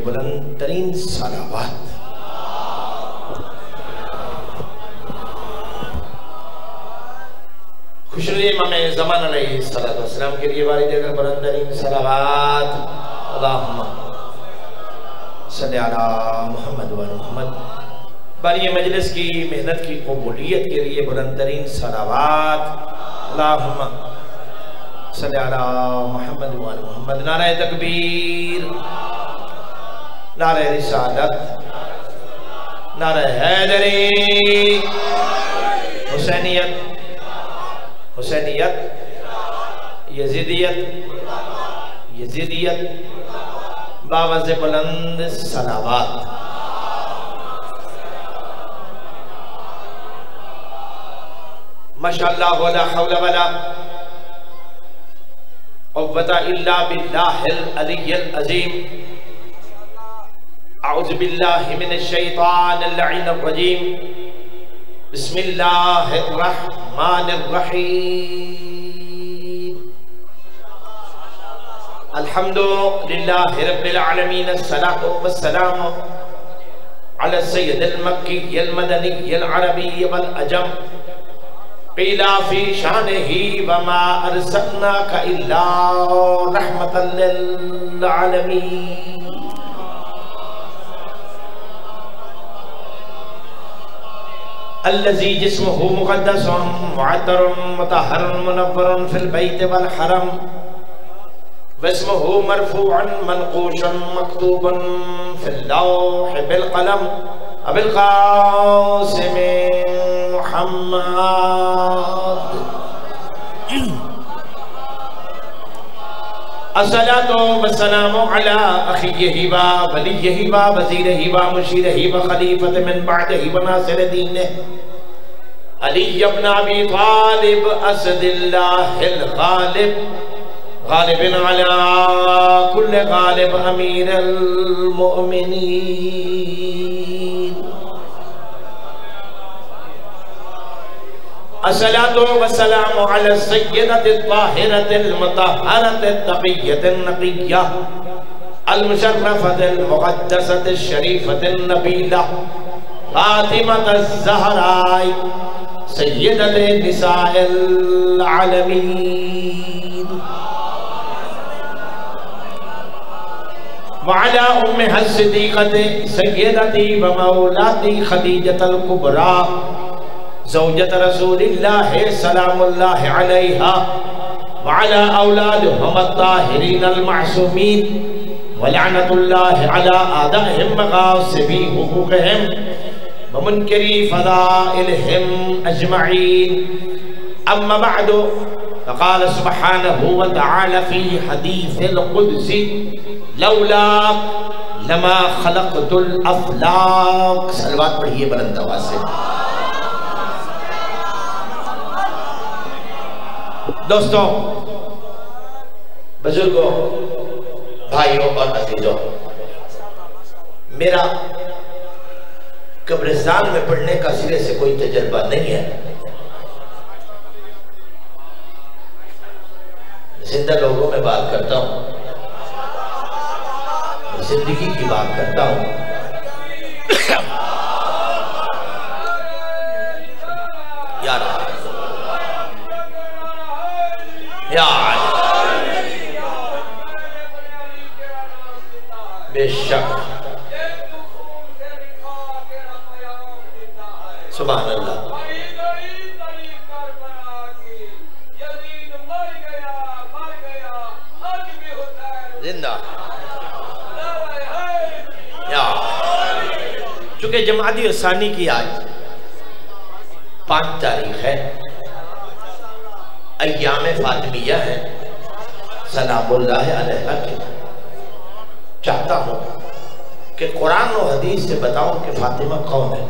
بلند ترین صلوات. خوشنودی امام زمان علیہ السلام کے لیے والد اگر بلند ترین صلوات. اللہم صلی علی محمد و محمد. بانی مجلس کی محنت کی قبولیت کے لیے بلند ترین صلوات. اللہم صلی علی محمد و محمد. نعرہ تکبیر، نعرہ رسالت، نعرہ حیدری، حسینیت، حسینیت، یزیدیت، یزیدیت، باوز بلند صلوات. ماشاءاللہ ولا حول ولا قوة الا باللہ العلی العظیم. اعوذ باللہ من الشیطان اللعین الرجیم. بسم اللہ الرحمن الرحیم. الحمدللہ رب العالمین. الصلاة والسلام علی السید المکی المدنی العربی والعجم. قیل فی شانہ وما ارسلناک الا رحمتا للعالمین. الذي جسمه مقدس معطر مطهر منور في البيت والحرم، واسمه مرفوع منقوش مكتوب في اللوح بالقلم. أبي القاسم محمد. الصلاة والسلام على أخيه ووليه ووزيره ومشيره وخليفة من بعده وناصر دينه علي بن أبي طالب أسد الله الغالب، غالب على كل غالب، أمير المؤمنين. الصلاة والسلام على السيدة الطاهرة المطهرة التقية النقية المشرفة المقدسة الشريفة النبيلة فاطمة الزهراء سيدة نساء العالمين، وعلى أمها الصديقة سيدتي ومولاتي خديجة الكبرى زوجة رسول الله سلام الله عليها، وعلى أولادهم الطاهرين المعصومين، ولعنة الله على أعدائهم مغاصبي حقوقهم ومنكري فضائلهم أجمعين. أما بعد، فقال سبحانه وتعالى في حديث القدس: لولاك لما خلقت الأفلاك. صلوات پڑھئے بلند آواز سے. دوستوں، بزرگوں، بھائیوں اور عزیزوں، میرا قبرستان میں پڑھنے کا سرے سے کوئی تجربہ نہیں ہے. زندہ لوگوں میں بات کرتا ہوں، زندگی کی بات کرتا ہوں. یا رب، یا بے شک، سبحان اللہ. زندہ یا. چونکہ جمادی الثانی کی آج 5 تاریخ ہے، ایام فاطمیہ ہے، سلام اللہ علیہ کی. چاہتا ہوں کہ قرآن و حدیث سے بتاؤں کہ فاطمہ کون ہے.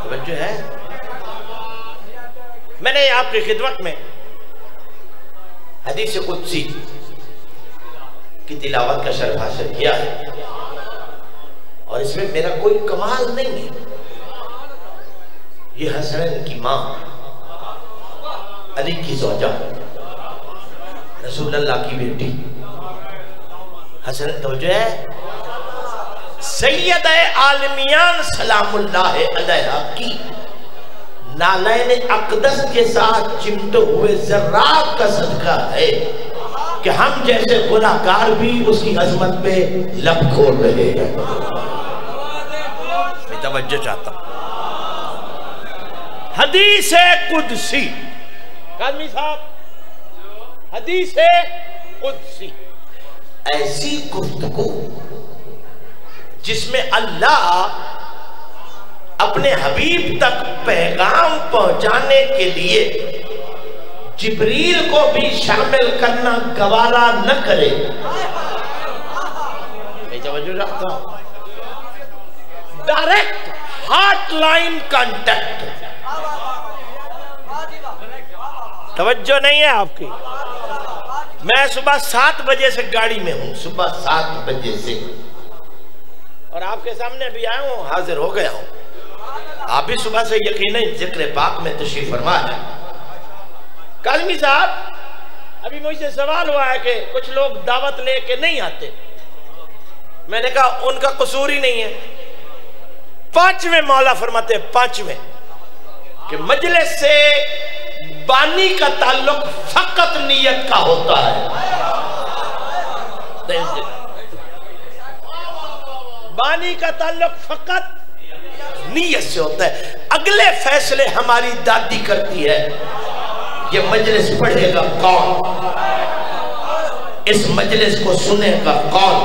توجہ ہے؟ میں نے آپ کی خدمت میں حدیث قدسی کی تلاوت کا شرف حاصل کیا ہے، اور اس میں میرا کوئی کمال نہیں ہے. یہ حسن کی ماں، علی کی زوجہ، رسول اللہ کی بیٹی حسن توجہ ہے، سیدہ عالمیان سلام اللہ علیہ کی نالین اقدس کے ساتھ چمٹے ہوئے ذرات کا صدقہ ہے کہ ہم جیسے گناہگار بھی اس کی عظمت پہ لب کھول رہے ہیں۔ میں توجہ چاہتا ہوں، حدیث قدسی، قادمی صاحب، حدیث قدسی ایسی گفتگو جس میں اللہ اپنے حبیب تک پیغام پہنچانے کے لیے جبریل کو بھی شامل کرنا گوارا نہ کرے۔ میں توجہ رکھتا ہوں، ڈائریکٹ ہارٹ لائن کانٹیکٹ، توجہ نہیں ہے آپ کی۔ میں صبح 7 بجے سے گاڑی میں ہوں، صبح 7 بجے سے، اور آپ کے سامنے بھی آیا ہوں، حاضر ہو گیا ہوں۔ آپ بھی صبح سے یقیناً ذکر پاک میں تشریف فرما ہے۔ کاظمی صاحب، ابھی مجھ سے سوال ہوا ہے کہ کچھ لوگ دعوت لے کے نہیں آتے۔ میں نے کہا ان کا قصور ہی نہیں ہے۔ 5ویں مولا فرماتے ہیں، 5ویں کہ مجلس سے بانی کا تعلق فقط نیت کا ہوتا ہے۔ بانی کا تعلق فقط نیت سے ہوتا ہے، اگلے فیصلے ہماری دادی کرتی ہے۔ یہ مجلس پڑھے گا کون، اس مجلس کو سنے گا کون،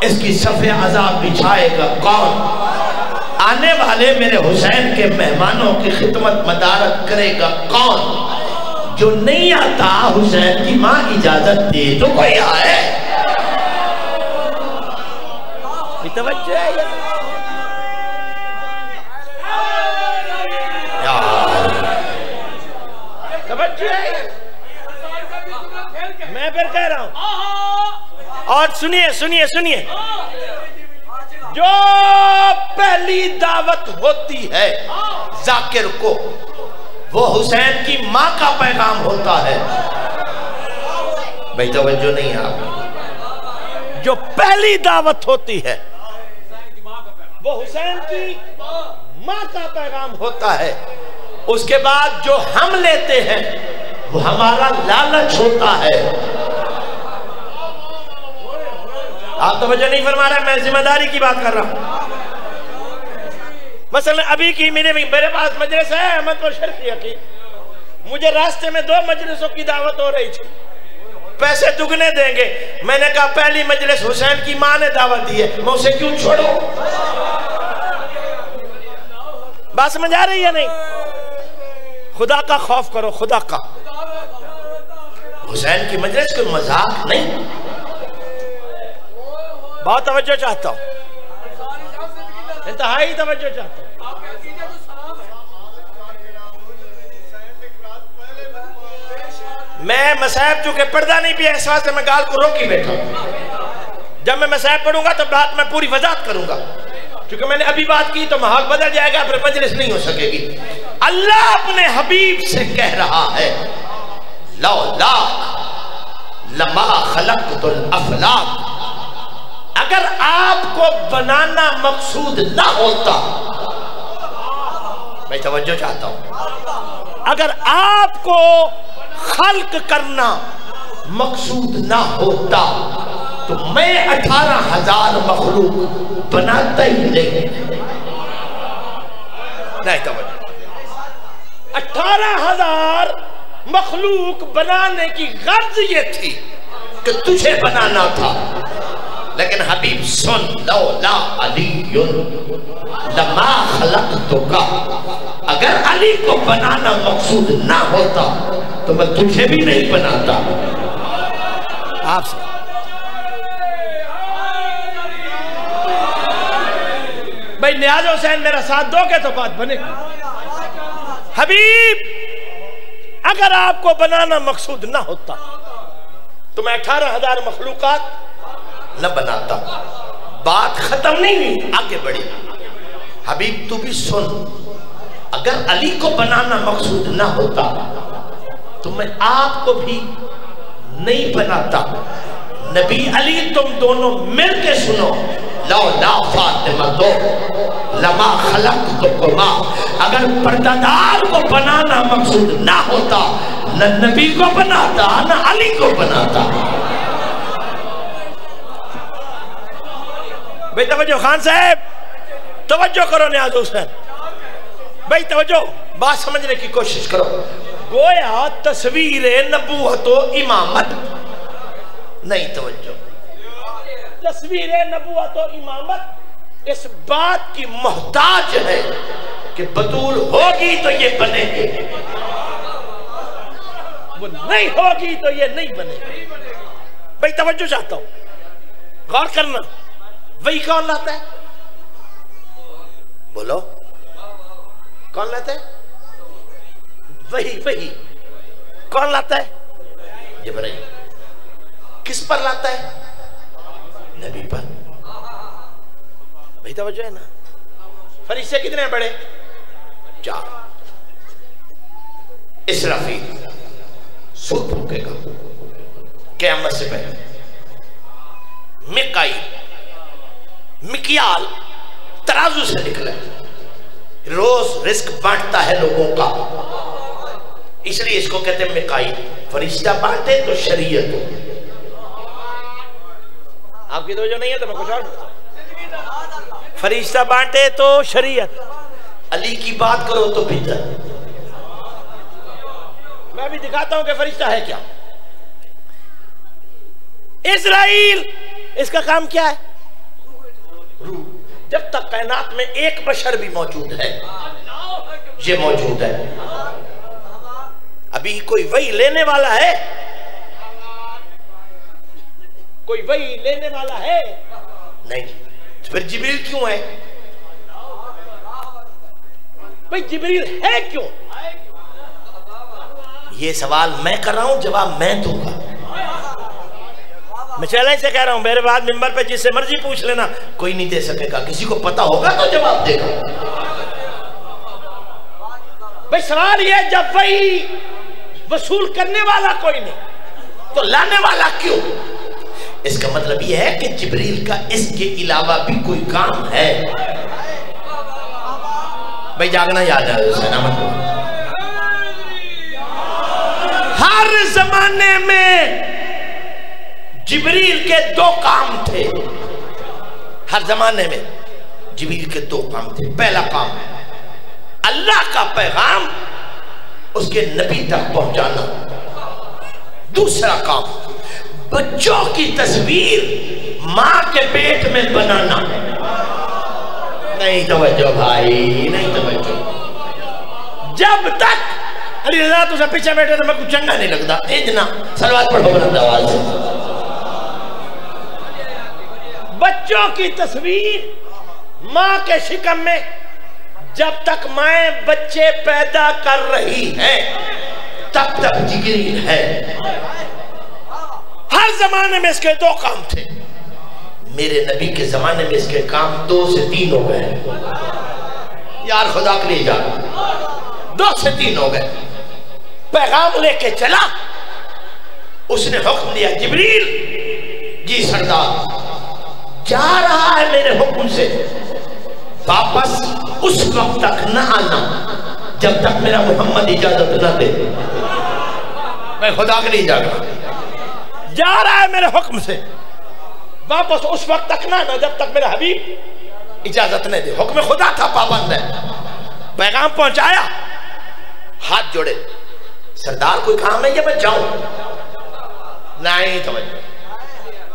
اس کی صفِ عذاب بچھائے گا کون، آنے والے میرے حسین کے مہمانوں کی خدمت مدارت کرے گا کون۔ جو نہیں آتا حسین کی ماں اجازت دے تو کوئی آئے۔ توجہ ہے توجہ ہے، میں پھر کہہ رہا ہوں، اور سنیے سنیے سنیے، جو پہلی دعوت ہوتی ہے ذاکر کو، وہ حسین کی ماں کا پیغام ہوتا ہے۔ بھائی توجہ نہیں ہے آپ، جو پہلی دعوت ہوتی ہے وہ حسین کی ماں کا پیغام ہوتا ہے۔ اس کے بعد جو ہم لیتے ہیں وہ ہمارا لالچ ہوتا ہے۔ آپ توجہ نہیں فرما رہے، میں ذمہ داری کی بات کر رہا ہوں۔ مثلا ابھی کی میرے پاس مجلس ہے احمد پور شرقیہ کی، مجھے راستے میں 2 مجلسوں کی دعوت ہو رہی تھی، پیسے دگنے دیں گے۔ میں نے کہا پہلی مجلس حسین کی ماں نے دعوت دی ہے، میں اسے کیوں چھوڑوں؟ بات سمجھ آ رہی ہے نہیں؟ خدا کا خوف کرو، خدا کا۔ حسین کی مجلس کوئی مذاق نہیں، بہت توجہ چاہتا ہوں، انتہائی توجہ چاہتا ہوں۔ میں مسائب چونکہ پردہ نہیں پیا، اس واسطے میں گال کو روکی بیٹھا ہوں۔ جب میں مسائب پڑھوں گا تو بات میں پوری وضاحت کروں گا، چونکہ میں نے ابھی بات کی تو ماحول بدل جائے گا، پھر مجلس نہیں ہو سکے گی۔ اللہ اپنے حبیب سے کہہ رہا ہے، لولا لما خلقت الافلاک، اگر آپ کو بنانا مقصود نہ ہوتا، میں توجہ چاہتا ہوں، اگر آپ کو خلق کرنا مقصود نہ ہوتا تو میں 18,000 مخلوق بناتا ہی نہیں۔ توجہ، 18,000 مخلوق بنانے کی غرض یہ تھی کہ تجھے بنانا تھا، لیکن حبیب سن، لولا علی لما خلقتک، اگر علی کو بنانا مقصود نہ ہوتا تو میں تجھے بھی نہیں بناتا۔ آپ سے بھائی نیاز حسین میرا ساتھ دو گے تو بات بنے گی۔ حبیب اگر آپ کو بنانا مقصود نہ ہوتا تو میں 18,000 مخلوقات نہ بناتا۔ بات ختم نہیں ہوئی، آگے بڑھی۔ حبیب تو بھی سن، اگر علی کو بنانا مقصود نہ ہوتا تو میں آپ کو بھی نہیں بناتا. نبی علی تم دونوں مل کے سنو. لولا فاطمہ تو لما خلقتکما. اگر پردہ کو بنانا مقصود نہ ہوتا نہ نبی کو بناتا نہ علی کو بناتا. بھئی توجہ خان صاحب, توجہ کرو نیاز حسین بھئی, توجہ, بات سمجھنے کی کوشش کرو. گویا تصویر نبوت و امامت نہیں. توجہ, تصویر نبوت و امامت اس بات کی محتاج ہے کہ بطول ہوگی تو یہ بنے گی, وہ نہیں ہوگی تو یہ نہیں بنے گی. بھئی توجہ چاہتا ہوں, غور کرنا. وہی کون لاتا ہے؟ بولو, کون لاتا ہے؟ وہی کون لاتا ہے؟ جبرائیل. کس پر لاتا ہے؟ نبی پر. بھئی توجہ ہے نا. فرشتے کتنے ہیں بڑے؟ 4. اسرافیل سور پھونکے گا قیامت سے پہلے. میکائیل مکیال ترازو سے نکلا, روز رزق بانٹتا ہے لوگوں کا, اس لیے اس کو کہتے ہیں میکائیل. فرشتہ بانٹے تو شریعت ہو. آپ کی توجہ نہیں ہے تو میں کچھ اور. فرشتہ بانٹے تو شریعت, علی کی بات کرو تو بدعت. میں بھی دکھاتا ہوں کہ فرشتہ ہے کیا. اسرائیل اس کا کام کیا ہے؟ روح. جب تک کائنات میں ایک بشر بھی موجود ہے, یہ موجود ہے. ابھی کوئی وحی لینے والا ہے؟ کوئی وحی لینے والا ہے؟ نہیں. پھر جبریل کیوں ہے؟ بھئی جبریل ہے کیوں؟ یہ سوال میں کر رہا ہوں, جواب میں دوں گا. میں چیلنج سے کہہ رہا ہوں, میرے بعد منبر پہ جس سے مرضی پوچھ لینا, کوئی نہیں دے سکے گا. کسی کو پتا ہوگا تو جواب دے گا. بھئی سوال یہ, جب وہی وصول کرنے والا کوئی نہیں تو لانے والا کیوں؟ اس کا مطلب یہ ہے کہ جبریل کا اس کے علاوہ بھی کوئی کام ہے. بھئی جاگنا یاد ہے حسین احمد کو. ہر زمانے میں جبریل کے 2 کام تھے. ہر زمانے میں جبریل کے 2 کام تھے. پہلا کام اللہ کا پیغام اس کے نبی تک پہنچانا. دوسرا کام بچوں کی تصویر ماں کے پیٹ میں بنانا. نہیں توجہ بھائی, نہیں توجہ. جب تک علی رضا تو سب پیچھے بیٹھے تو میں کچھ چنگا نہیں لگتا. اتنا سلوات پڑھو بلند آواز سے. بچوں کی تصویر ماں کے شکم میں, جب تک مائیں بچے پیدا کر رہی ہیں تب تک جبریل ہے. ہر زمانے میں اس کے 2 کام تھے. میرے نبی کے زمانے میں اس کے کام 2 سے 3 ہو گئے. یار خدا کے لیے جا, 2 سے 3 ہو گئے. پیغام لے کے چلا, اس نے حکم دیا, جبریل جی سردار جا رہا ہے میرے حکم سے, واپس اس وقت تک نہ آنا جب تک میرا محمد اجازت نہ دے. میں خدا کے لیے جا رہا ہے میرے حکم سے, واپس اس وقت تک نہ آنا جب تک میرا حبیب اجازت نہ دے. حکم خدا تھا, پابند ہے. پیغام پہنچایا, ہاتھ جوڑے, سردار کوئی کام ہے یا میں جاؤں؟ نہیں توجہ,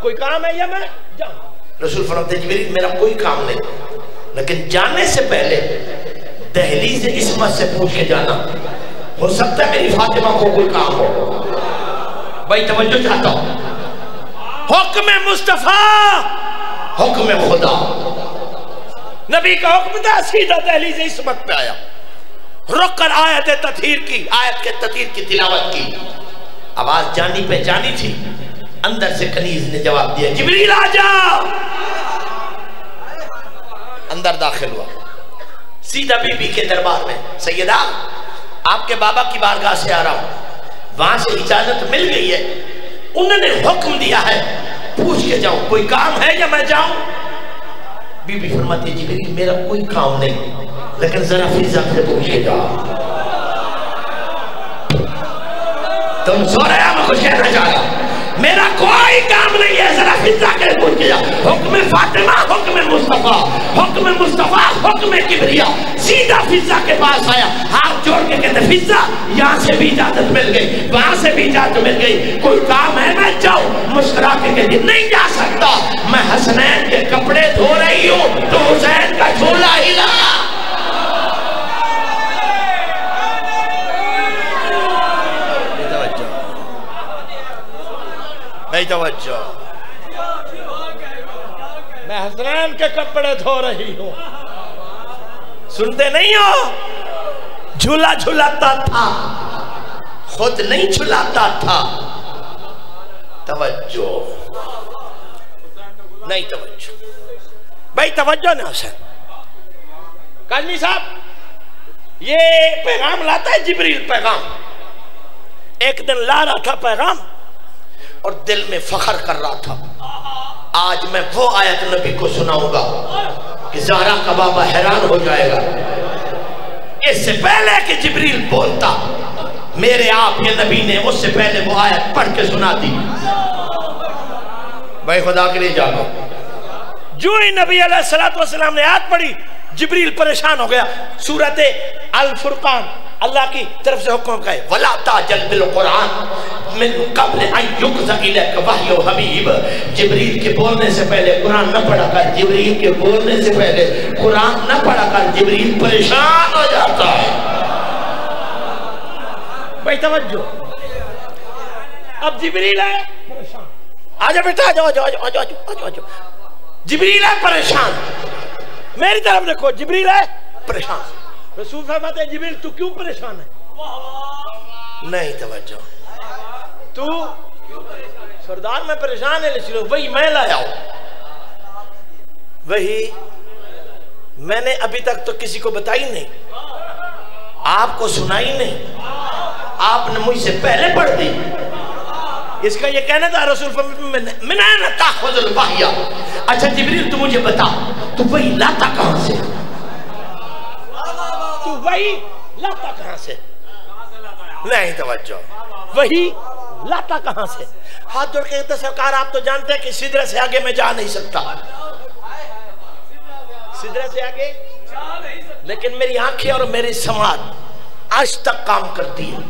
کوئی کام ہے یا میں جاؤں؟ رسول فرماتے جبریل میرا کوئی کام نہیں, لیکن جانے سے پہلے دہلیز عصمت سے پوچھ کے جانا, ہو سکتا ہے میری فاطمہ کو کوئی کام ہو. بھائی توجہ چاہتا ہوں. حکم مصطفیٰ, حکم خدا, نبی کا حکم تھا, سیدھا دہلیز عصمت پہ آیا, رک کر آیت تطہیر کی, آیت کے تطہیر کی تلاوت کی. آواز جانی پہ جانی تھی, اندر سے کنیز نے جواب دیا, جبریل آ جا. اندر داخل ہوا, سیدھا بی بی کے دربار میں, سیدہ آپ کے بابا کی بارگاہ سے آ رہا ہوں, وہاں سے اجازت مل گئی ہے, انہوں نے حکم دیا ہے پوچھ کے جاؤ کوئی کام ہے یا میں جاؤں؟ بی بی فرماتی جبریل میرا کوئی کام نہیں لیکن ذرا فضا سے پوچھے جاؤ. تم سو رہے ہو میں کچھ کہنا چاہ رہا ہوں. میرا کوئی کام نہیں ہے ذرا فضا کے پوچھ کے جاؤ. حکم فاطمہ حکم مصطفیٰ حکم مصطفیٰ حکم کبریا. سیدھا فضا کے پاس آیا ہاتھ جوڑ کے کہتے فضا یہاں سے بھی اجازت مل گئی وہاں سے بھی اجازت مل گئی کوئی کام ہے میں جاؤں؟ مسکرا کے کہتی نہیں جا سکتا میں حسنین کے کپڑے دھو رہی ہوں تو حسین کا جھولا ہلا. توجہ میں حسنین کے کپڑے دھو رہی ہوں. سنتے نہیں ہو؟ جھولا جھلاتا تھا خود نہیں جھلاتا تھا. توجہ نہیں توجہ بھائی توجہ نہیں حسین. کاظمی صاحب یہ پیغام لاتا ہے جبریل پیغام. ایک دن لا رہا تھا پیغام اور دل میں فخر کر رہا تھا. آج میں وہ آیت نبی کو سناؤں گا کہ زہرا کا بابا حیران ہو جائے گا. اس سے پہلے کہ جبریل بولتا میرے آپ کے نبی نے اس سے پہلے وہ آیت پڑھ کے سنا دی. بھائی خدا کے لیے جاگو. جو ہی نبی علیہ السلام نے آیت پڑھی جبریل پریشان ہو گیا. سورت الفرقان اللہ کی طرف سے حکم کا ہے وَلَا تَعْجَلْ بِالْقُرْآنِ مِن قَبْلِ أَن يُقْضَ إِلَيْكَ وَحْيُ حَبِيبٍ. جبریل کے بولنے سے پہلے قرآن نہ پڑھا کر. جبریل کے بولنے سے پہلے قرآن نہ پڑھا کر. جبریل پریشان ہو جاتا ہے. بھائی توجہ اب جبریل ہے پریشان. آجا بیٹا آجو. جبریل ہے پریشان. میری طرف دیکھو جبریل ہے پریشان. رسول فرماتے ہیں جبریل تو کیوں پریشان ہے؟ نہیں توجہ تو سردار میں پریشان ہے لے وہی میں لایا ہوں. وہی میں نے ابھی تک تو کسی کو بتائی نہیں آپ کو سنائی نہیں آپ نے مجھ سے پہلے پڑھ دی. اس کا یہ کہنا تھا رسول فرماتے من این تاخذ الوحی. اچھا جبریل تو مجھے بتا تو وہی لاتا کہاں سے؟ تو وہی لاتا کہاں سے؟ نہیں توجہ وہی لاتا کہاں سے؟ ہاتھ جوڑ کے کہتے سرکار آپ تو جانتے ہیں کہ سدرہ سے آگے میں جا نہیں سکتا. سدرہ سے آگے لیکن میری آنکھیں اور میری سماعت آج تک کام کرتی ہے.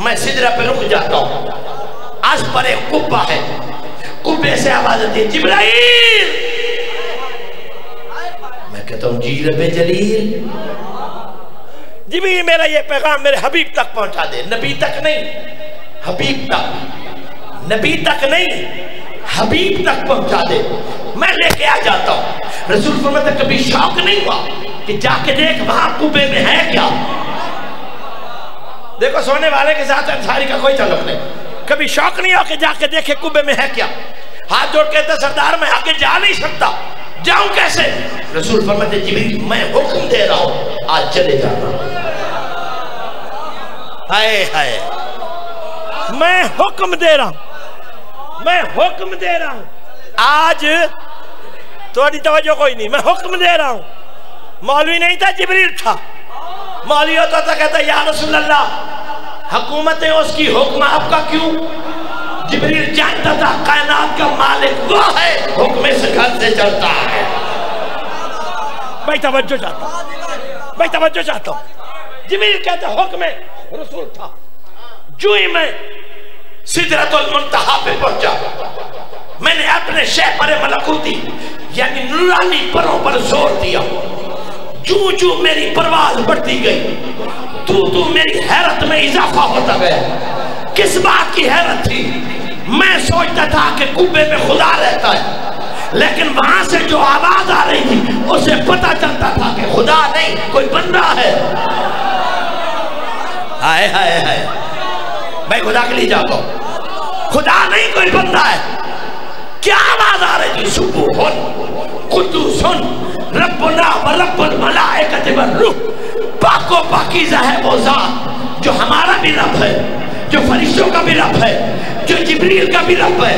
میں سدرہ پہ رک جاتا ہوں. آج پر ایک قبہ ہے قبے سے آواز آتی ہے جبرائیل. میں کہتا ہوں جی رب جلیل. جبریل میرا یہ پیغام میرے حبیب تک پہنچا دے. نبی تک نہیں حبیب تک. نبی تک نہیں حبیب تک پہنچا دے. میں لے کے آ جاتا ہوں. رسول فرماتے کبھی شوق نہیں ہوا کہ جا کے دیکھ وہاں قبے میں ہے کیا. دیکھو سونے والے کے ساتھ انصاری کا کوئی تعلق نہیں. کبھی شوق نہیں ہو کہ جا کے دیکھے قبے میں ہے کیا. ہاتھ جوڑ کہتا سردار میں آگے جا نہیں سکتا. جاؤں کیسے؟ رسول فرماتے جبریل میں حکم دے رہا ہوں آج چلے جانا. ہائے ہائے میں حکم دے رہا ہوں میں حکم دے رہا ہوں. آج تھوڑی توجہ کوئی نہیں. میں حکم دے رہا ہوں. مولوی نہیں تھا جبریل تھا. مولوی ہوتا تھا کہتا یا رسول اللہ حکومت ہے اس کی حکم آپ کا کیوں؟ جبریل جانتا تھا کائنات کا مالک وہ ہے حکم سے گھر سے چلتا ہے. میں توجہ چاہتا ہوں میں توجہ چاہتا ہوں. جبریل کہتا حکم رسول تھا. جو ہی میں سدرۃ المنتہا پہ پہنچا میں نے اپنے شے پر ملکوتی یعنی نورانی پروں پر زور دیا. جو میری پرواز بڑھتی گئی تو میری حیرت میں اضافہ ہوتا گیا. کس بات کی حیرت تھی؟ میں سوچتا تھا کہ قبے میں خدا رہتا ہے لیکن وہاں سے جو آواز آ رہی تھی اسے پتہ چلتا تھا کہ خدا نہیں کوئی بندہ ہے. ہائے ہائے ہائے میں خدا کے لیے جاتا ہوں. خدا نہیں کوئی بندہ ہے. کیا آواز آ رہی تھی؟ سبحان قدوسن ربنا و رب الملائکۃ والروح. پاک و پاکیزہ ہے وہ ذات جو ہمارا بھی رب ہے جو فرشتوں کا بھی رب ہے جو جبریل کا بھی رب ہے،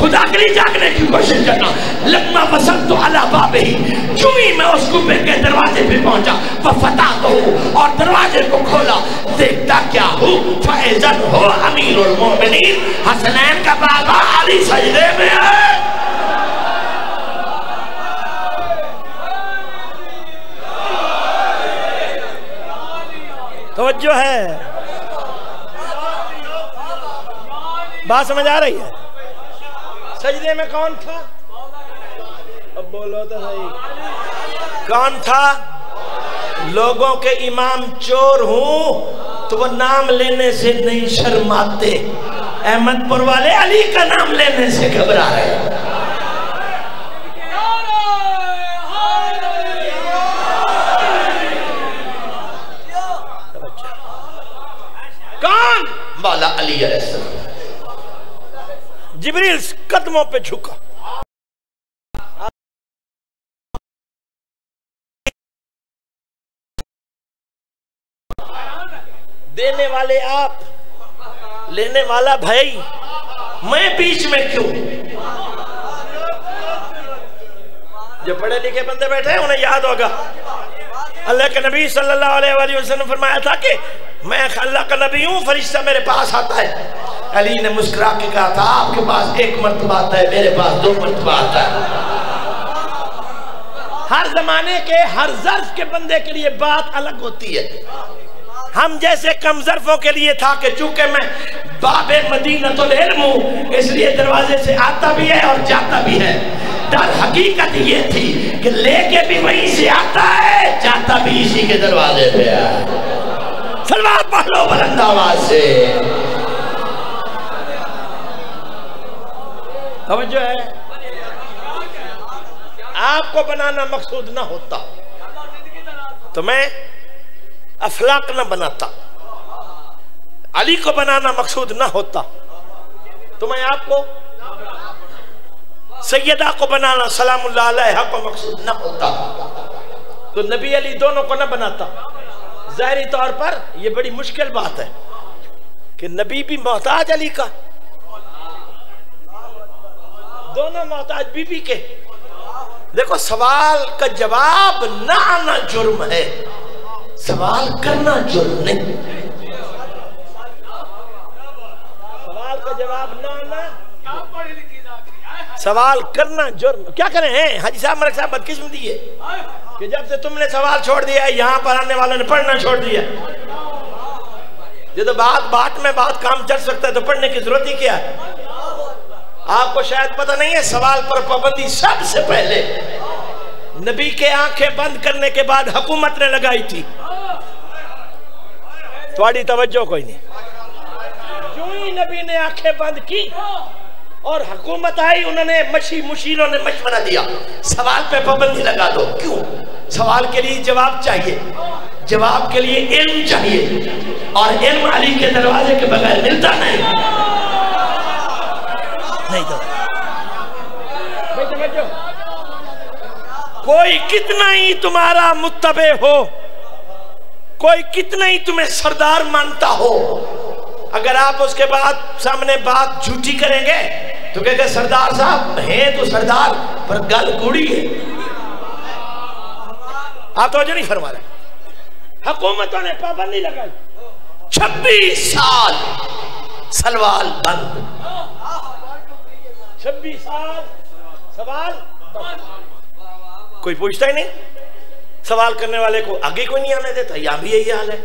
خدا کے لیے جاگنے کی کوشش کرنا. لما وصلت علی بابہ، جو ہی میں اس کنبے کے دروازے پہ پہنچا، ففتحتہ، اور دروازے کو کھولا، دیکھتا کیا ہوں، فاذا هو امیر المؤمنین، حسنین کا بابا علی سجدے میں ہے. توجہ ہے، بات سمجھ آ رہی ہے؟ سجدے میں کون تھا؟ اب بولو تو صحیح. کون تھا؟ لوگوں کے امام چور ہوں تو وہ نام لینے سے نہیں شرماتے. احمد پور والے علی کا نام لینے سے گھبرا رہے ہیں. کون؟ مولا علی علیہ السلام. جبریل قدموں پہ جھکا. دینے والے آپ، لینے والا بھائی، میں بیچ میں کیوں؟ جو پڑھے لکھے بندے بیٹھے ہیں انہیں یاد ہوگا اللہ کے نبی صلی اللہ علیہ وآلہ وسلم فرمایا تھا کہ میں اللہ کا نبی ہوں، فرشتہ میرے پاس آتا ہے. علی نے مسکرا کے کہا تھا آپ کے پاس ایک مرتبہ آتا ہے، میرے پاس 2 مرتبہ آتا ہے. ہر زمانے کے ہر ظرف کے بندے کے لیے بات الگ ہوتی ہے. ہم جیسے کم ظرفوں کے لیے تھا کہ چونکہ میں باب مدینۃ العلم ہوں، اس لیے دروازے سے آتا بھی ہے اور جاتا بھی ہے. در حقیقت یہ تھی کہ لے کے بھی وہیں سے آتا ہے، جاتا بھی اسی کے دروازے پہ ہے. سلوات پڑھ لو بلند آواز سے. توجہ ہے؟ آپ کو بنانا مقصود نہ ہوتا تو میں افلاق نہ بناتا. علی کو بنانا مقصود نہ ہوتا تو میں آپ کو سیدہ کو بنانا سلام اللہ علیہ کو مقصود نہ ہوتا تو نبی علی دونوں کو نہ بناتا. ظاہری طور پر یہ بڑی مشکل بات ہے کہ نبی بھی محتاج علی کا، دونوں محتاج بی بی کے. دیکھو سوال کا جواب نہ آنا جرم ہے، سوال کرنا جرم نہیں. سوال کا جواب نہ آنا، سوال کرنا جرم. کیا کریں ہیں حاجی صاحب ملک صاحب بدقسمتی ہے کہ جب سے تم نے سوال چھوڑ دیا ہے یہاں پر آنے والوں نے پڑھنا چھوڑ دیا. جب بات میں بات کام چل سکتا ہے تو پڑھنے کی ضرورت ہی کیا ہے؟ آپ کو شاید پتہ نہیں ہے سوال پر پابندی سب سے پہلے نبی کے آنکھیں بند کرنے کے بعد حکومت نے لگائی تھی. تھوڑی توجہ کوئی نہیں. جو ہی نبی نے آنکھیں بند کی اور حکومت آئی، انہوں نے مشیروں نے مشورہ دیا سوال پہ پابندی لگا دو. کیوں؟ سوال کے لیے جواب چاہیے، جواب کے لیے علم چاہیے، اور علم علی کے دروازے کے بغیر ملتا نہیں. کوئی کتنا ہی تمہارا متبع ہو، کوئی کتنا ہی تمہیں سردار مانتا ہو، اگر آپ اس کے بعد سامنے بات جھوٹی کریں گے تو کہتے ہیں سردار صاحب ہیں تو سردار پر گل کوڑی ہے. آپ توجہ نہیں فرما رہے. حکومتوں نے پابندی لگائی، 26 سال سوال بند. 26 سال سوال بند. کوئی پوچھتا ہی نہیں. سوال کرنے والے کو آگے کوئی نہیں آنے دیتا. یہاں بھی یہی حال ہے.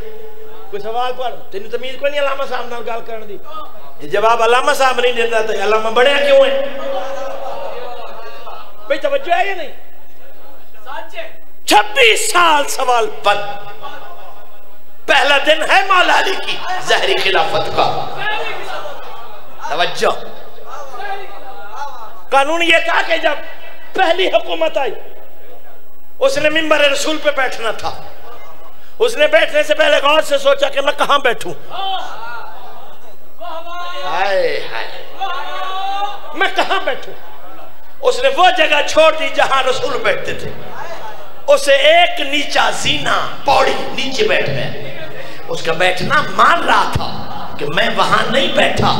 کوئی سوال پر تین تمیز کوئی نہیں علامہ صاحب نال گال کرن دی. جواب علامہ صاحب نہیں دینا تو علامہ بڑے کیوں ہیں؟ بھئی توجہ ہے یا نہیں؟ 26 سال سوال بند. پہلا دن ہے مولا علی کی ظاہری خلافت کا. توجہ. قانون یہ تھا کہ جب پہلی حکومت آئی اس نے منبر رسول پہ بیٹھنا تھا. اس نے بیٹھنے سے پہلے غور سے سوچا کہ میں کہاں بیٹھوں. میں کہاں بیٹھوں. اس نے وہ جگہ چھوڑ دی جہاں رسول بیٹھتے تھے. اسے ایک نیچا زینہ پوڑی نیچے بیٹھ گئے. اس کا بیٹھنا مان رہا تھا کہ میں وہاں نہیں بیٹھا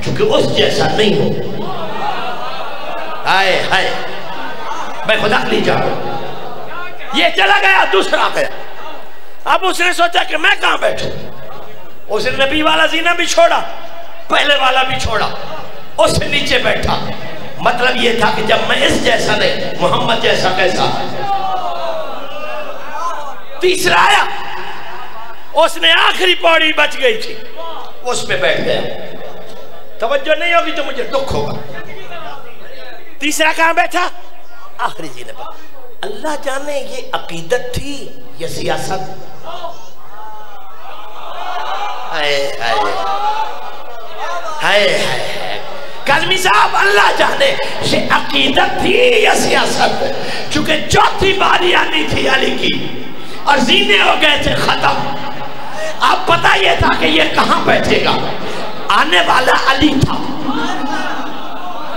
چونکہ اس جیسا نہیں ہوں. ہائے ہائے میں خدا نہیں جاؤں. یہ چلا گیا دوسرا گیا. اب اس نے سوچا کہ میں کہاں بیٹھوں. اس نے نبی والا زینہ بھی چھوڑا, پہلے والا بھی چھوڑا, اس سے نیچے بیٹھا. مطلب یہ تھا کہ جب میں اس جیسا نہیں, محمد جیسا کیسا. تیسرا آیا, اس نے آخری پوڑی بچ گئی تھی, اس پہ بیٹھ گیا. توجہ نہیں ہوگی تو مجھے دکھ ہوگا. تیسرا کہاں بیٹھا؟ آخری زینے پر. اللہ جانے یہ عقیدت تھی یا سیاست. ہائے ہائے ہائے ہائے. کاظمی صاحب اللہ جانے یہ عقیدت تھی یا سیاست. چونکہ چوتھی باری آنی تھی علی کی اور زینے ہو گئے تھے ختم. اب پتہ یہ تھا کہ یہ کہاں بیٹھے گا. آنے والا علی تھا,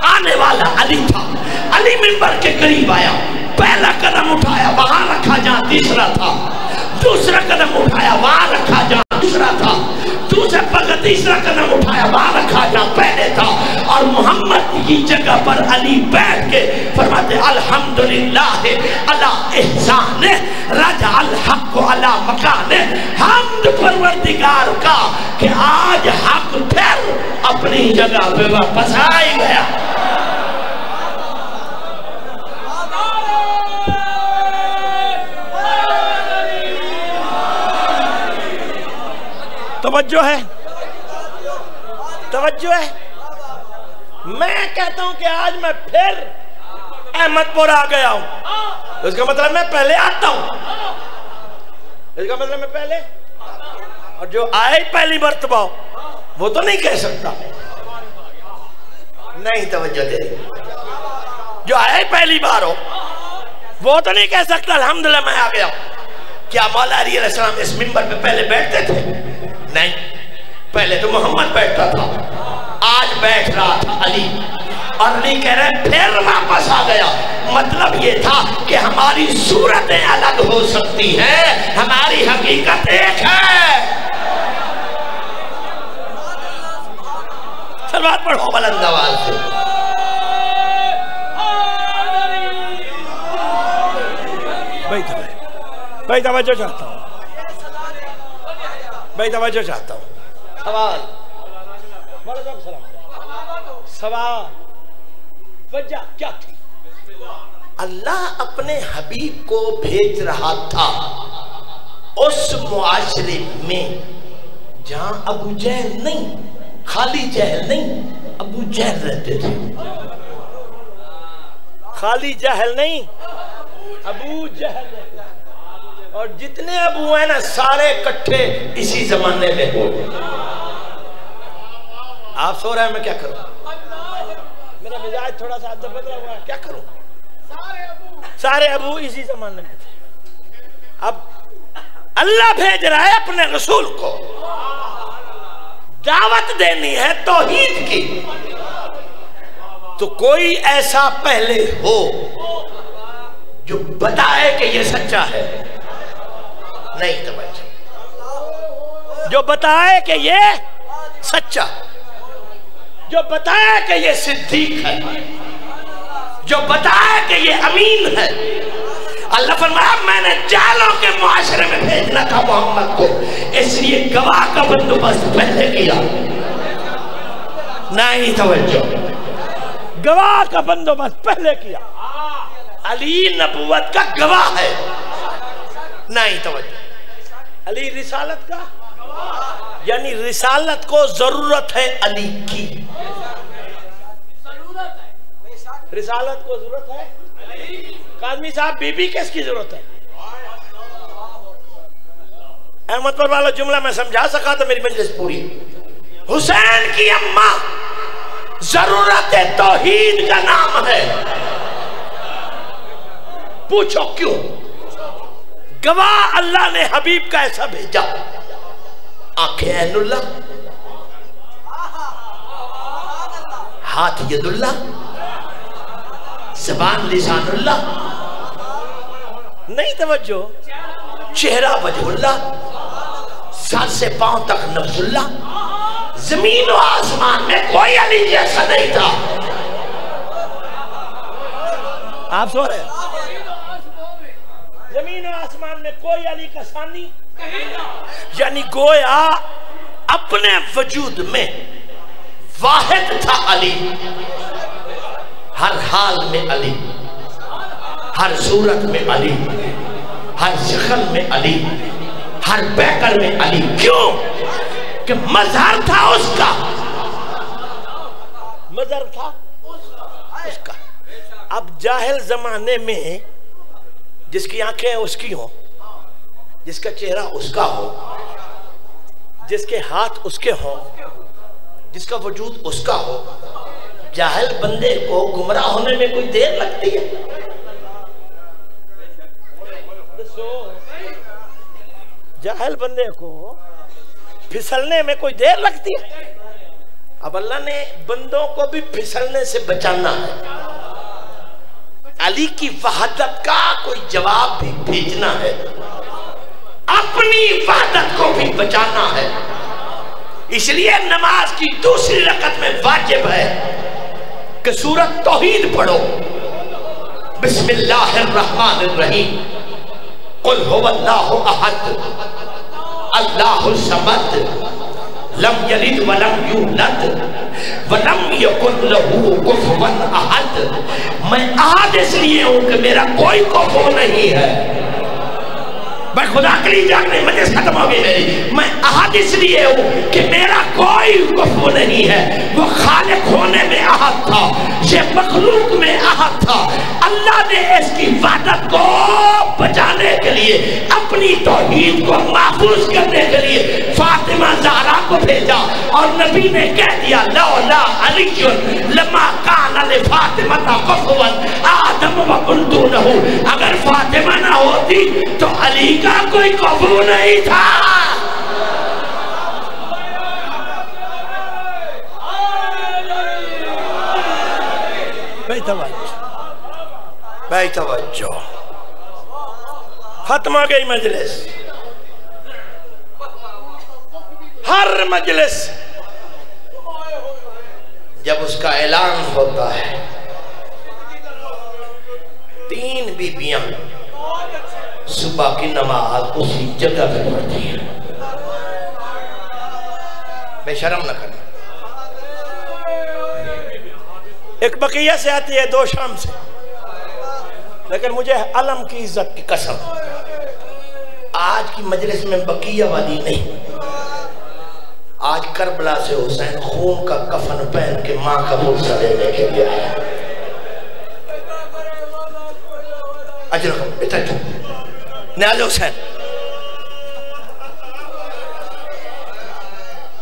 آنے والا علی تھا. علی منبر کے قریب آیا, پہلا قدم اٹھایا وہاں رکھا جہاں تیسرا تھا. دوسرا قدم اٹھایا وہاں رکھا جہاں دوسرا تھا. دوسرے پر تیسرا قدم اٹھایا وہاں رکھا جہاں پہلے تھا. اور محمد کی جگہ پر علی بیٹھ کے فرماتے الحمدللہ علی احسان رجع الحق علی مکان. حمد پروردگار کا کہ آج حق پھر اپنی جگہ پہ واپس آئی گیا. توجہ ہے, توجہ ہے. میں کہتا ہوں کہ آج میں پھر احمد پور آ گیا ہوں. اس کا مطلب میں پہلے آتا ہوں. اس کا مطلب میں پہلے, اور جو آئے پہلی مرتبہ وہ تو نہیں کہہ سکتا. نہیں توجہ دے. جو آئے پہلی بار ہو وہ تو نہیں کہہ سکتا الحمدللہ میں آ گیا. کیا مولا علی علیہ السلام اس منبر پہ پہلے بیٹھتے تھے؟ نہیں, پہلے تو محمد بیٹھتا تھا, آج بیٹھ رہا تھا علی. اور علی کہہ رہے پھر واپس آ گیا. مطلب یہ تھا کہ ہماری صورتیں الگ ہو سکتی ہیں, ہماری حقیقت ایک ہے. صلوات پڑھو بلند آواز سے. بھائی توجہ چاہتا ہوں, بھائی توجہ چاہتا ہوں. سوال سوال وجہ کیا تھی؟ اللہ اپنے حبیب کو بھیج رہا تھا اس معاشرے میں جہاں ابو جہل نہیں, خالی جہل نہیں, ابو جہل رہتے تھے. خالی جہل نہیں, ابو جہل رہتے تھے. اور جتنے ابو ہیں نا سارے کٹھے اسی زمانے میں ہو. آپ سو رہے ہیں, میں کیا کروں؟ میرا مزاج تھوڑا سا ادب بدلا ہوا ہے, کیا کروں؟ سارے ابو اسی زمانے میں تھے. اب اللہ بھیج رہا ہے اپنے رسول کو, دعوت دینی ہے توحید کی. تو کوئی ایسا پہلے ہو جو بتائے کہ یہ سچا ہے. نہیں توجہ. جو بتائے کہ یہ سچا, جو بتائے کہ یہ صدیق ہے, جو بتائے کہ یہ امین ہے. اللہ فرمایا میں نے جہلوں کے معاشرے میں بھیجنا تھا محمد کو, اس لیے گواہ کا بندوبست پہلے کیا. نہیں توجہ. گواہ کا بندوبست پہلے کیا. علی نبوت کا گواہ ہے. نہیں توجہ. علی رسالت کا, یعنی رسالت کو ضرورت ہے علی کی. رسالت کو ضرورت ہے. کاظمی صاحب بی بی کس کی ضرورت ہے؟ احمد پر والا جملہ میں سمجھا سکا تو میری مجلس پوری. حسین کی اماں ضرورت توحید کا نام ہے. پوچھو کیوں؟ گواہ اللہ نے حبیب کا ایسا بھیجا. آنکھیں عین اللہ, ہاتھ ید اللہ, زبان لسان اللہ. نہیں توجہ. چہرہ وجہ اللہ, سر سے پاؤں تک نفس اللہ, زمین و آسمان میں کوئی علی جیسا نہیں تھا. آپ سو رہے ہیں؟ زمین و آسمان میں کوئی علی کا ثانی، یعنی گویا اپنے وجود میں واحد تھا علی. ہر حال میں علی، ہر صورت میں علی، ہر شکل میں علی، ہر پیکر میں علی. کیوں؟ کہ مظہر تھا اس کا، مظہر تھا اس کا. اب جاہل زمانے میں جس کی آنکھیں اس کی ہوں، جس کا چہرہ اس کا ہو، جس کے ہاتھ اس کے ہوں، جس کا وجود اس کا ہو، جاہل بندے کو گمراہ ہونے میں کوئی دیر لگتی ہے؟ جاہل بندے کو پھسلنے میں کوئی دیر لگتی ہے؟ اب اللہ نے بندوں کو بھی پھسلنے سے بچانا ہے. علی کی وحدت کا کوئی جواب بھی بھیجنا ہے، اپنی وحدت کو بھی بچانا ہے. اس لیے نماز کی دوسری رکعت میں واجب ہے کہ سورۃ توحید پڑھو. بسم اللہ الرحمن الرحیم. قل هو اللہ احد اللہ الصمد لم یلد ولم یولد ولم یکن لہ کفوا احد. میں احد اس لیے ہوں کہ میرا کوئی کفو نہیں ہے. میں خدا کے لیے جاننے مجلس ختم ہو گئی میری. میں احد اس لیے ہوں کہ میرا کوئی کفو نہیں ہے. وہ خالق ہونے میں احد تھا، یہ مخلوق میں احد تھا. اللہ نے اس کی وحدت کو بچانے کے لیے، اپنی توحید کو محفوظ کرنے کے لیے فاطمہ زہرا کو بھیجا، اور نبی نے کہہ دیا لولا علی لما کان لفاطمہ کفوا آدم وکنت لہ. اگر فاطمہ نہ ہوتی تو علی کا کوئی کفو نہیں تھا. بھائی توجہ، بھائی توجہ. ختم ہو گئی مجلس. ہر مجلس جب اس کا اعلان ہوتا ہے، 3 بیویاں صبح کی نماز اسی جگہ پہ پڑھتی ہیں. بے شرم نہ کرنا. ایک بقیہ سے آتی ہے 2 شام سے، لیکن مجھے علم کی عزت کی قسم آج کی مجلس میں بقیہ والی نہیں. آج کربلا سے حسین خون کا کفن پہن کے ماں کا بوسہ لینے کے لیے آیا. اجرکم بیٹھو نیاز حسین.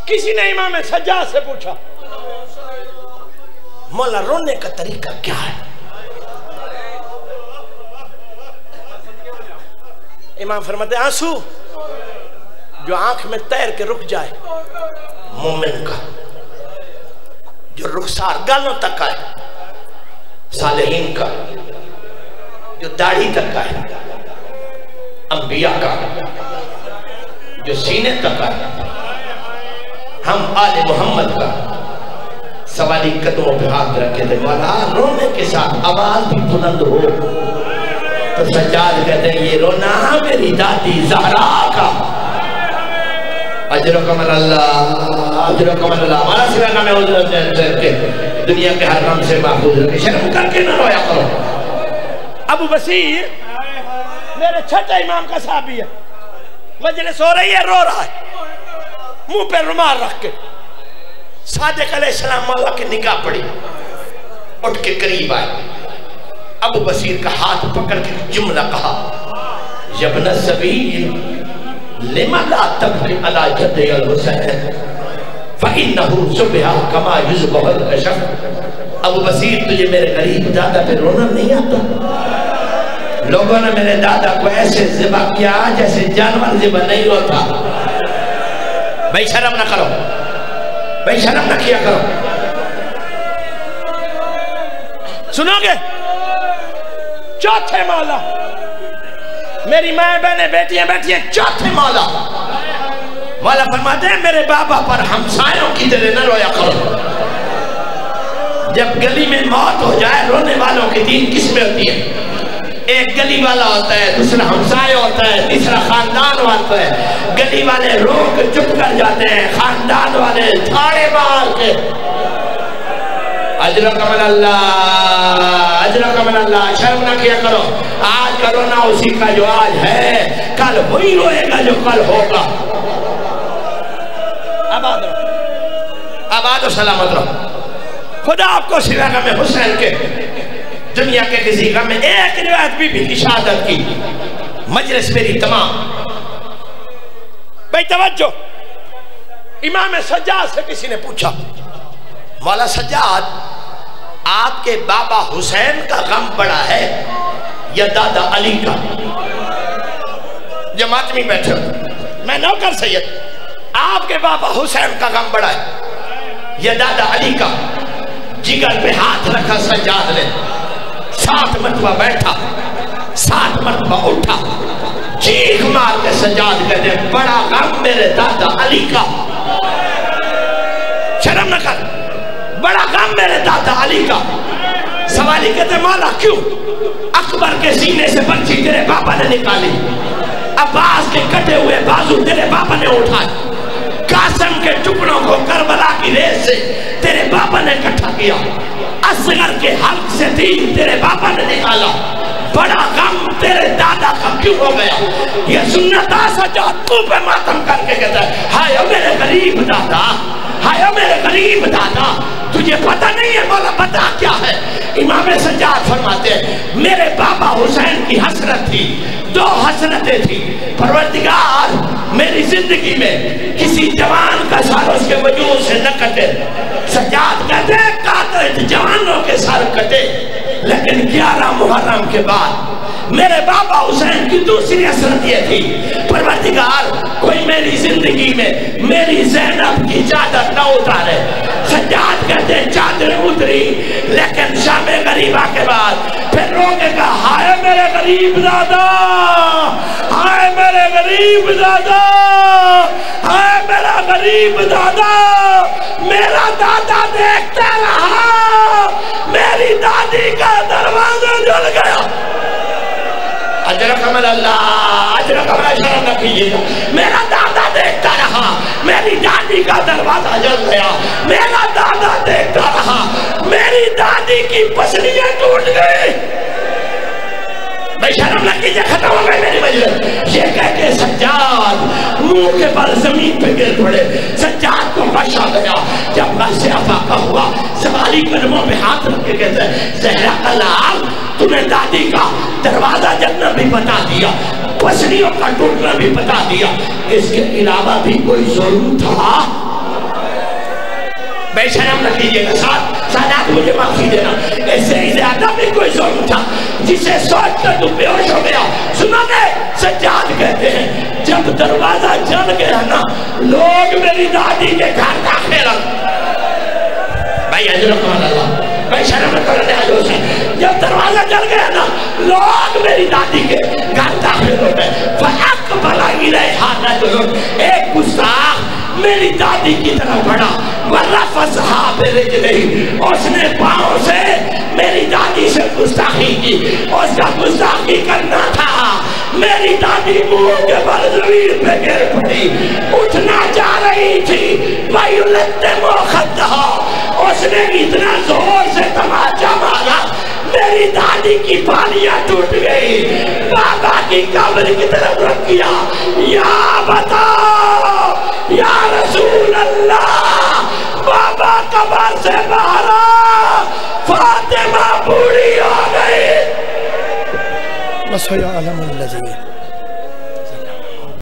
کسی نے امام سجاد سے پوچھا مولا رونے کا طریقہ کیا ہے؟ امام فرماتے ہیں آنسو جو آنکھ میں تیر کے رک جائے مومن کا، جو رخسار گالوں تک آئے صالحین کا، جو داڑھی تک آئے انبیاء کا، جو سینے تک آئے ہم آل محمد کا. سوالی قدموں پہ ہاتھ رکھے تھے. مولا رونے کے ساتھ آواز بھی بلند ہو. تو سجاد کہتے ہیں یہ رونا میری دادی زہرا کا. اجرکم اللہ، اجرکم اللہ. ہمارا سرا نام ہے دنیا کے ہر غم سے محفوظ رکھے. شرم کر کے نہ رویا کرو. ابو بصیر میرے چھٹا امام کا صحابی ہے. مجلس ہو رہی ہے، رو رہا ہے، منہ پہ رومال رکھ کے. صادق علیہ السلام مولا کی نگاہ پڑی، اٹھ کے قریب آئے. ابو بصیر کا ہاتھ پکڑ کے جملہ کہا یا ابن السبیل لما لا تبری علی جدی الحسین فإنہو صبح کما یذبح الکشف. ابو بصیر تجھے میرے غریب دادا پہ رونا نہیں آتا؟ لوگوں نے میرے دادا کو ایسے ذبح کیا جیسے جانور ذبح نہیں ہوتا. بھائی شرم نہ کرو، بھائی شرم نہ کیا کرو. سنو گے؟ چوتھے مولا، میری ماں بہنیں بیٹیاں بیٹھی ہیں، چوتھے مولا والا فرماتے ہیں میرے بابا پر ہمسایوں کی طرح نہ رویا کرو. جب گلی میں موت ہو جائے رونے والوں کی 3 قسمیں ہوتی ہیں. ایک گلی والا ہوتا ہے, دوسرا ہمسائے ہوتا ہے, تیسرا خاندان ہوتا ہے. گلی والے رو کے چپ کر جاتے ہیں, خاندان والے تھاڑے مار کے اجرکم اللہ اجرکم اللہ. شرم نہ کیا کرو. آج کا رونا اسی کا جو آج ہے, کل وہی روئے گا جو کل ہوگا. آباد رہو, آباد و سلامت رہو. خدا آپ کو سوا غم حسین کے دنیا کے کسی غم میں ایک روایت بی بی کی شہادت کی. مجلس میری تمام. بھئی توجہ, امام سجاد سے کسی نے پوچھا مولا سجاد آپ کے بابا حسین کا غم بڑا ہے یا دادا علی کا؟ جماعت میں بیٹھے میں نوکر سید, آپ کے بابا حسین کا غم بڑا ہے یا دادا علی کا؟ جگر پہ ہاتھ رکھا سجاد نے, 7 مرتبہ بیٹھا, 7 مرتبہ اٹھا, چیخ مار کے سجاد کہتے ہیں بڑا غم میرے دادا علی کا. شرم نہ کر, بڑا غم میرے دادا علی کا. سوالی کہتے ہیں مولا کیوں؟ اکبر کے سینے سے برچی تیرے باپا نے نکالی, عباس کے کٹے ہوئے بازو تیرے باپا نے اٹھائے, قاسم کے ٹکڑوں کو کربلا کی ریت سے تیرے باپا نے اکٹھا کیا, اصغر کے حلق سے تیر تیرے باپا نے نکالا. بڑا غم تیرے دادا کا کیوں ہو گیا؟ یہ سنتا سجاد تو پہ ماتم کر کے کہتا ہے ہائے میرے غریب دادا, ہائے میرے غریب دادا, تجھے پتہ نہیں ہے مولا بتا کیا ہے؟ امام سجاد فرماتے ہیں میرے بابا حسین کی حسرت تھی, 2 حسرتیں تھی. پروردگار میری زندگی میں کسی جوان کا سر اس کے وجود سے نہ کٹے. سجاد کہتے ہیں قاتل جوانوں کے سر کٹے, لیکن 11 محرم کے بعد میرے بابا حسین کی دوسری حسرت یہ تھی پروردگار کوئی میری زندگی میں میری زینب کی چادر نہ اتارے. سجاد کہتے ہیں چادر اتری, لیکن شام غریبہ کے بعد پھر روکے گا ہائے میرے غریب دادا, ہائے میرے غریب دادا, ہائے میرا غریب دادا. میرا دادا دیکھتا رہا, میری دادی کا دروازہ جل گیا. اجرکم اللہ اجرکم اللہ. شرم نہ کیجیے گا. میرا دادا دیکھتا رہا, میری دادی کا دروازہ جل گیا. میرا دادا دیکھتا رہا, میری دادی کی پسلیاں ٹوٹ گئی. میں شرم نہ کیجیے, ختم ہو گئی میری مجلس. یہ کہہ کے سجاد منہ کے بل زمین پہ گر پڑے. سجاد کو غش آ گیا. جب غش افاقہ ہوا, سوالی قدموں پہ ہاتھ رکھ کے کہتے ہیں زہرا کا لال تمہیں دادی کا دروازہ جلنا بھی بتا دیا, پسلیوں کا ٹوٹنا بھی بتا دیا, اس کے علاوہ بھی کوئی ظلم تھا؟ بے شرم نہ کیجیے گا. سادات مجھے معافی دینا, اس سے زیادہ بھی کوئی ظلم تھا جسے سوچ کر تو بے ہوش ہو گیا. سنو گے سجاد کہتے ہیں جب دروازہ جل گیا نا, لوگ میری دادی کے گھر داخل بھائی اجرکم اللہ بھائی شرم نہ کرنے آجو سے. جب دروازہ جل گیا نا, لوگ میری دادی کے گھر داخل ہو گئے. فَأَقْبَلَ إِلَيْهَا رَجُلٌ, ایک گستاخ میری دادی کی طرف بڑھا. وَرَفَسْهَا بِرِجْلِهِ, اس نے پاؤں سے میری دادی سے گستاخی کی. اس کا گستاخی کرنا تھا. میری دادی منہ کے بل زمین پہ گر پڑی, اٹھنا چاہ رہی تھی. وَيُلَتِّمُ خَدَّهَا, اس نے اتنا زور سے تماچا مارا, میری دادی کی پالیاں ٹوٹ گئی. بابا کی قبر کی طرف رکھ کیا. یا بتاؤ یا رسول اللہ, بابا قبر سے باہر آ, فاطمہ بوڑھی ہو گئی. بس یا علم الذی